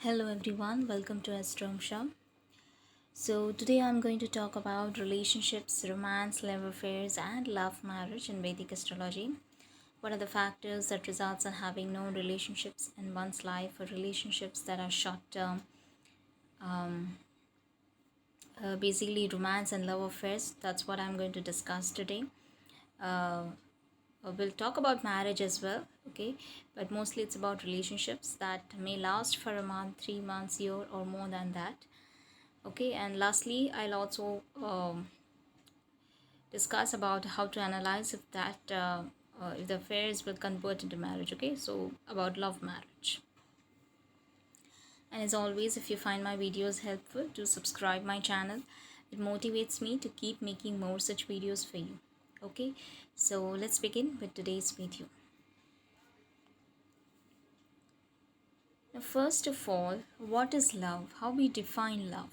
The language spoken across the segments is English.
Hello everyone, welcome to Astroamsa. So today I'm going to talk about relationships, romance, love affairs, and love marriage in Vedic astrology. What are the factors that results in having no relationships in one's life, or relationships that are short term? Um, Basically, romance and love affairs. That's what I'm going to discuss today. Uh, we'll talk about marriage as well, okay? But mostly it's about relationships that may last for a month, 3 months, year, or more than that. Okay, and lastly I'll also discuss about how to analyze if the affairs will convert into marriage. Okay, so about love marriage. And as always, if you find my videos helpful, do subscribe my channel. It motivates me to keep making more such videos for you. Okay, so let's begin with today's video. Now, first of all, what is love? How we define love?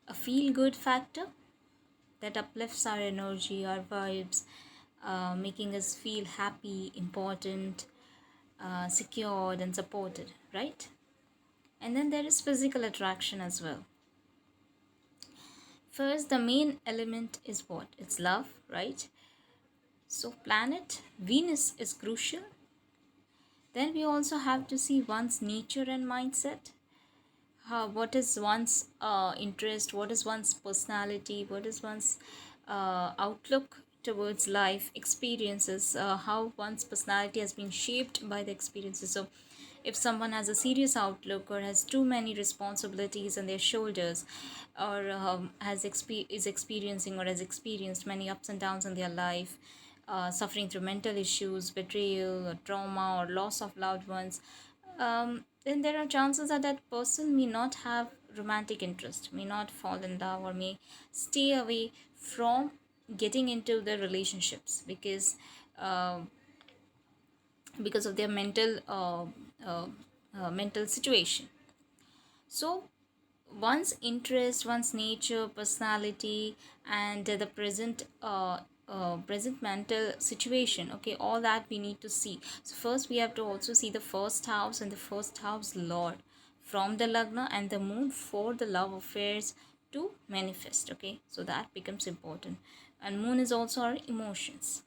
A feel good factor that uplifts our energy, our vibes, making us feel happy, important, secured, and supported, right? And then there is physical attraction as well. First, the main element is what? It's love, right? So, planet Venus is crucial. Then we also have to see one's nature and mindset. What is one's interest, what is one's personality, what is one's outlook towards life experiences, how one's personality has been shaped by the experiences. So if someone has a serious outlook or has too many responsibilities on their shoulders, or is experiencing or has experienced many ups and downs in their life, suffering through mental issues, betrayal or trauma or loss of loved ones, then there are chances that that person may not have romantic interest, may not fall in love, or may stay away from getting into the relationships uh, because of their uh, mental situation. So one's interest, one's nature, personality, and the present mental situation. Okay, all that we need to see. So first, we have to also see the first house and the first house lord from the lagna and the moon for the love affairs to manifest. Okay, so that becomes important. And moon is also our emotions.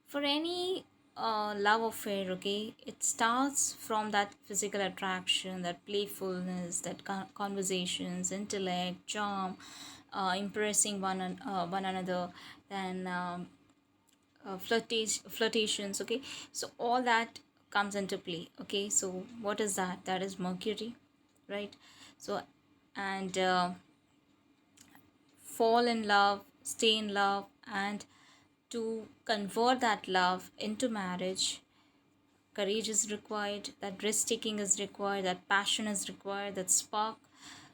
For any love affair, okay, it starts from that physical attraction, that playfulness, that conversations, intellect, charm, impressing one another, then flirtations. Okay, so all that comes into play. Okay, so what is that? That is Mercury, right? So and fall in love, stay in love, and to convert that love into marriage, courage is required, that risk taking is required, that passion is required, that spark,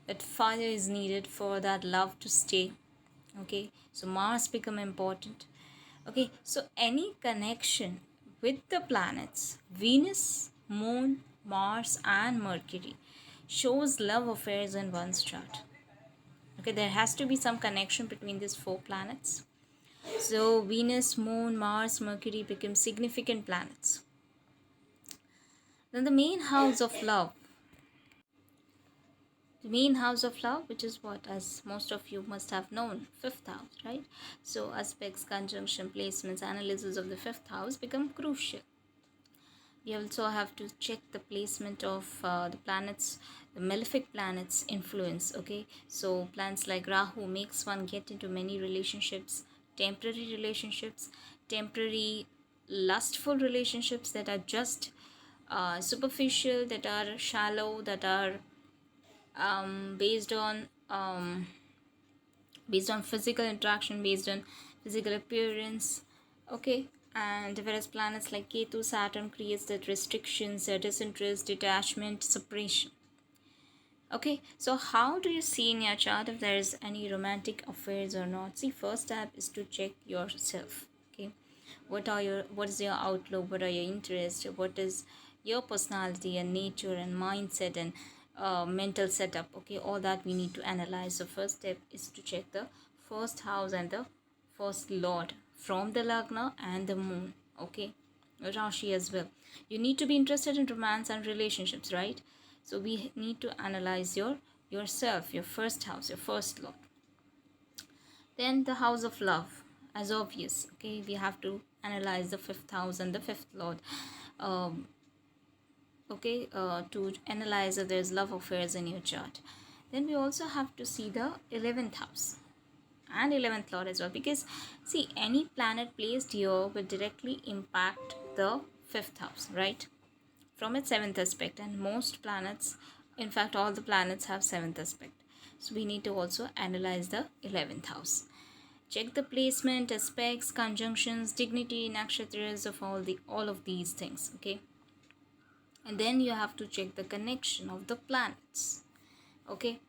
that fire is needed for that love to stay. Okay, so Mars become important. Okay, so any connection with the planets, Venus, Moon, Mars, and Mercury, shows love affairs in one's chart. Okay, there has to be some connection between these four planets. So Venus, Moon, Mars, Mercury become significant planets. Then the main house of love. The main house of love, which is what, as most of you must have known, fifth house, right? So aspects, conjunction, placements, analysis of the fifth house become crucial. We also have to check the placement of the planets, the malefic planets influence. Okay, so planets like Rahu makes one get into many relationships, temporary lustful relationships that are just superficial, that are shallow, that are based on physical interaction, based on physical appearance. Okay, and whereas planets like Ketu, Saturn creates that restrictions, disinterest, detachment, separation. Okay, so how do you see in your chart if there is any romantic affairs or not? See, first step is to check yourself. Okay, what is your outlook, what are your interests, what is your personality and nature and mindset and mental setup. Okay, all that we need to analyze. So first step is to check the first house and the first lord from the lagna and the moon. Okay, Rashi as well. You need to be interested in romance and relationships, right? So we need to analyze yourself, your first house, your first lord. Then the house of love, as obvious. Okay, we have to analyze the fifth house and the fifth lord. Um, okay, to analyze if there's love affairs in your chart. Then we also have to see the 11th house and 11th lord as well, because see, any planet placed here will directly impact the fifth house, right, from its seventh aspect. And most planets, in fact all the planets, have seventh aspect. So we need to also analyze the 11th house. Check the placement, aspects, conjunctions, dignity, nakshatras of all of these things. Okay, and then you have to check the connection of the planets. Okay,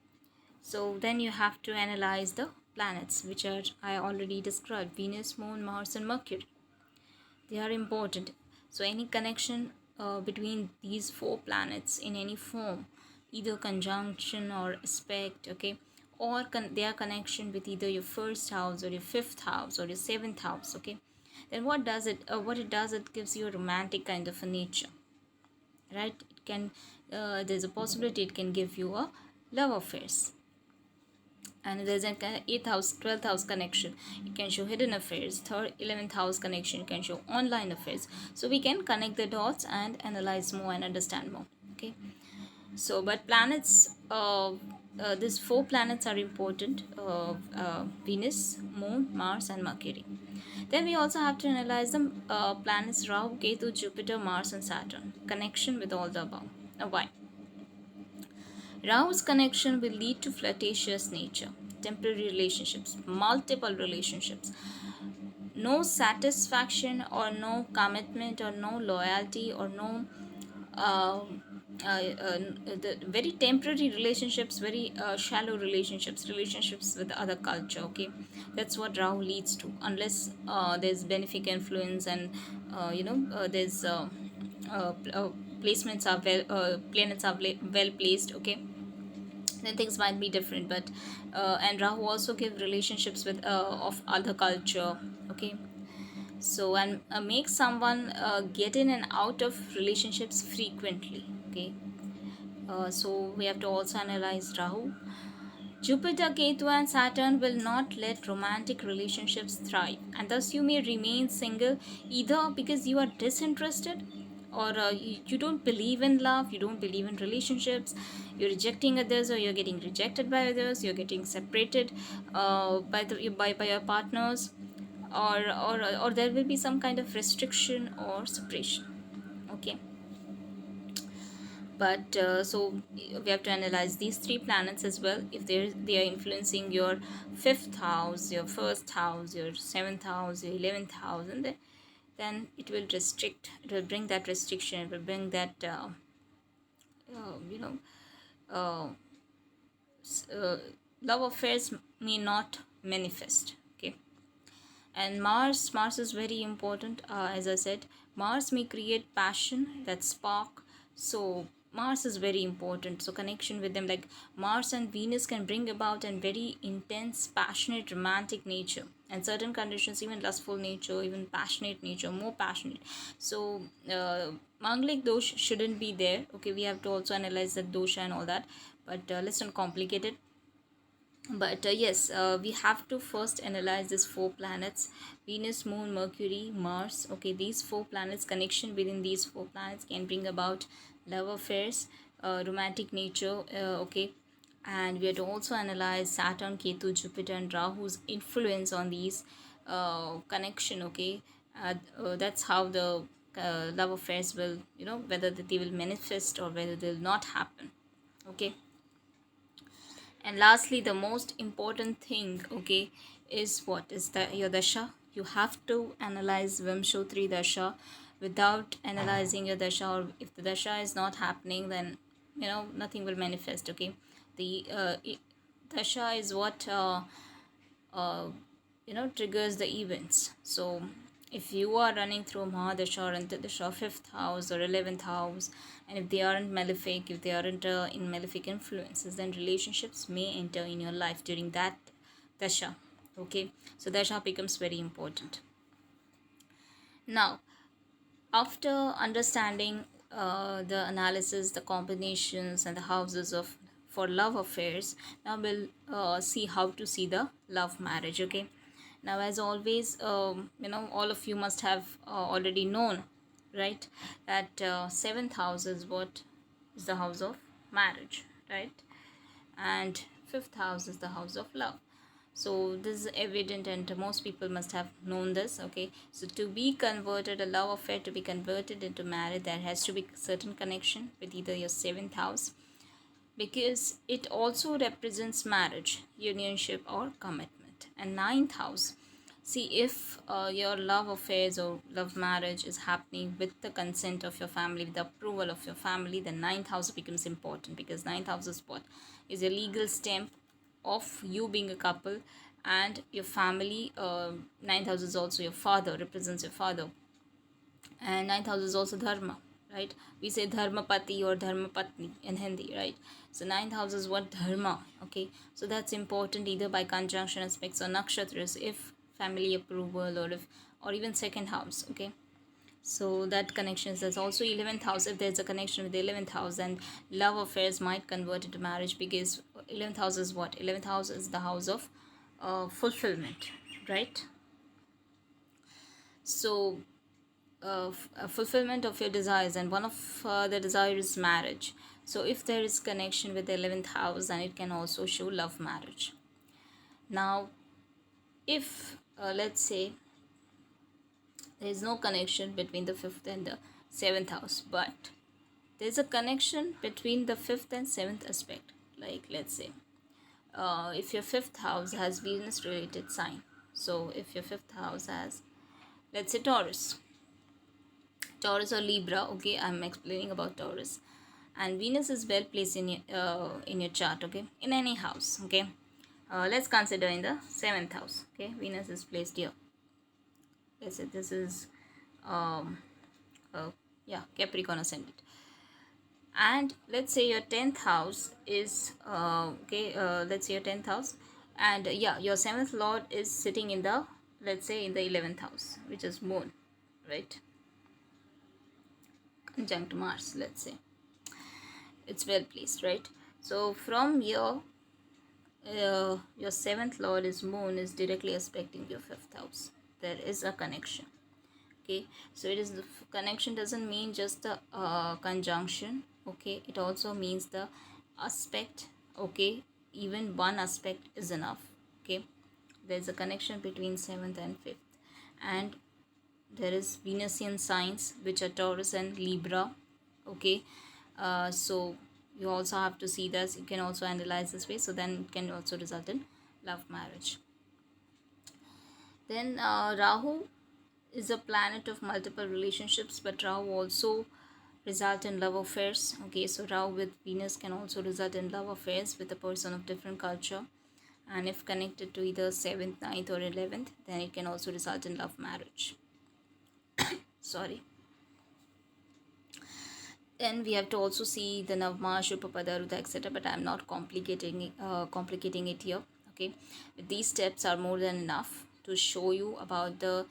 so then you have to analyze the planets, which are I already described: Venus, Moon, Mars, and Mercury. They are important. So any connection between these four planets in any form, either conjunction or aspect, okay, or their connection with either your first house or your fifth house or your seventh house, okay, then what does it? What it does, it gives you a romantic kind of a nature, right? It can there's a possibility it can give you a love affairs. And there's an 8th house 12th house connection, it can show hidden affairs. 3rd 11th house connection can show online affairs. So we can connect the dots and analyze more and understand more. Okay, so but planets, these four planets are important: Venus, Moon, Mars, and Mercury. Then we also have to analyze the planets Rahu, Ketu, Jupiter, Mars, and Saturn, connection with all the above. Why? Rahu's connection will lead to flirtatious nature, temporary relationships, multiple relationships, no satisfaction or no commitment or no loyalty or no uh, the very temporary relationships, very shallow relationships with other culture. Okay, that's what Rahu leads to, unless there's benefic influence and there's placements are planets are well placed. Okay, then things might be different. But and Rahu also give relationships with of other culture. Okay, so and make someone get in and out of relationships frequently. Okay, so we have to also analyze Rahu. Jupiter, Ketu, and Saturn will not let romantic relationships thrive, and thus you may remain single either because you are disinterested, or you don't believe in love, you don't believe in relationships, you're rejecting others, or you're getting rejected by others, you're getting separated by your partners, or there will be some kind of restriction or separation. Okay, but so we have to analyze these three planets as well. If they are influencing your fifth house, your first house, your seventh house, your 11th house, and then it will restrict, it will bring that restriction, it will bring that uh, you know uh, uh, love affairs may not manifest. Okay, and Mars is very important. As I said, Mars may create passion, that spark. So Mars is very important. So connection with them, like Mars and Venus, can bring about a very intense, passionate, romantic nature, and certain conditions even lustful nature, even passionate nature, more passionate. So Manglik dosh shouldn't be there. Okay, we have to also analyze that dosha and all that, but let's not complicate it. But yes, we have to first analyze these four planets: Venus, Moon, Mercury, Mars. Okay, these four planets, connection within these four planets can bring about love affairs, romantic nature. Okay, and we have to also analyze Saturn, Ketu, Jupiter, and Rahu's influence on these connection. Okay, that's how the love affairs will, whether they will manifest or whether they will not happen. Okay, and lastly, the most important thing, okay, is what is the your dasha. You have to analyze Vimshotri dasha. Without analyzing your dasha, or if the dasha is not happening, then nothing will manifest. Okay, the dasha is what uh, triggers the events. So if you are running through Mahadasha or Antardasha, 5th house or 11th house, and if they aren't malefic, if they aren't in malefic influences, then relationships may enter in your life during that dasha. Okay, so dasha becomes very important. Now, After understanding the analysis, the combinations, and the houses of for love affairs, now we'll see how to see the love marriage. Okay. Now, as always, all of you must have already known, right, that seventh house is what is the house of marriage, right, and fifth house is the house of love. So this is evident and most people must have known this. Okay, so to be converted, a love affair to be converted into marriage, there has to be certain connection with either your seventh house, because it also represents marriage, unionship, or commitment. And ninth house, see, if your love affairs or love marriage is happening with the consent of your family, with the approval of your family, then ninth house becomes important, because ninth house is what is a legal stamp of you being a couple and your family. Ninth house is also your father, represents your father, and ninth house is also dharma, right? We say dharma pati or dharma patni in Hindi, right? So ninth house is what dharma. Okay, so that's important either by conjunction aspects or nakshatras, if family approval, or if, or even second house. Okay, so that connection is, there's also 11th house. If there's a connection with the 11th house, then love affairs might convert into marriage, because 11th house is what, 11th house is the house of fulfillment, right? So fulfillment of your desires, and one of the desire is marriage. So if there is connection with the 11th house, then it can also show love marriage. Now, if let's say there is no connection between the 5th and the 7th house, but there's a connection between the 5th and 7th aspect, like let's say if your 5th house has Venus related sign. So if your 5th house has, let's say, Taurus or Libra. Okay, I'm explaining about Taurus, and Venus is well placed in your chart. Okay, in any house. Okay, let's consider in the 7th house. Okay, Venus is placed here. Let's say this is um yeah, Capricorn ascendant, and let's say your 10th house is let's say your 10th house, and yeah, your 7th lord is sitting in the, let's say, in the 11th house, which is moon, right, conjunct Mars, let's say. It's well placed, right? So from here, your 7th lord is moon, is directly aspecting your 5th house. There is a connection. Okay, so it is the connection doesn't mean just the conjunction. Okay, it also means the aspect. Okay, even one aspect is enough. Okay, there's a connection between 7th and 5th, and there is Venusian signs, which are Taurus and Libra. Okay, so you also have to see this. You can also analyze this way, so then it can also result in love marriage. Then Rahu is a planet of multiple relationships, but Rahu also result in love affairs. Okay, so Rahu with Venus can also result in love affairs with a person of different culture, and if connected to either 7th, 9th, or 11th, then it can also result in love marriage. Sorry. Then we have to also see the Navma, Shupapada, Ruda, etc. But I'm not complicating it here. Okay, these steps are more than enough to show you about the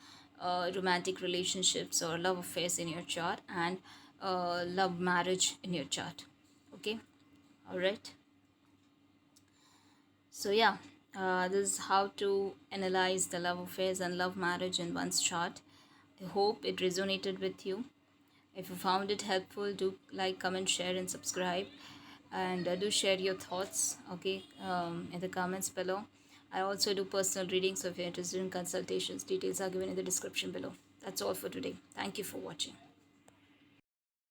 romantic relationships or love affairs in your chart, and love marriage in your chart. Okay, all right. So yeah, this is how to analyze the love affairs and love marriage in one's chart. I hope it resonated with you. If you found it helpful, do like, comment, share, and subscribe. And do share your thoughts, okay, in the comments below. I also do personal readings, so if you're interested in consultations, details are given in the description below. That's all for today. Thank you for watching.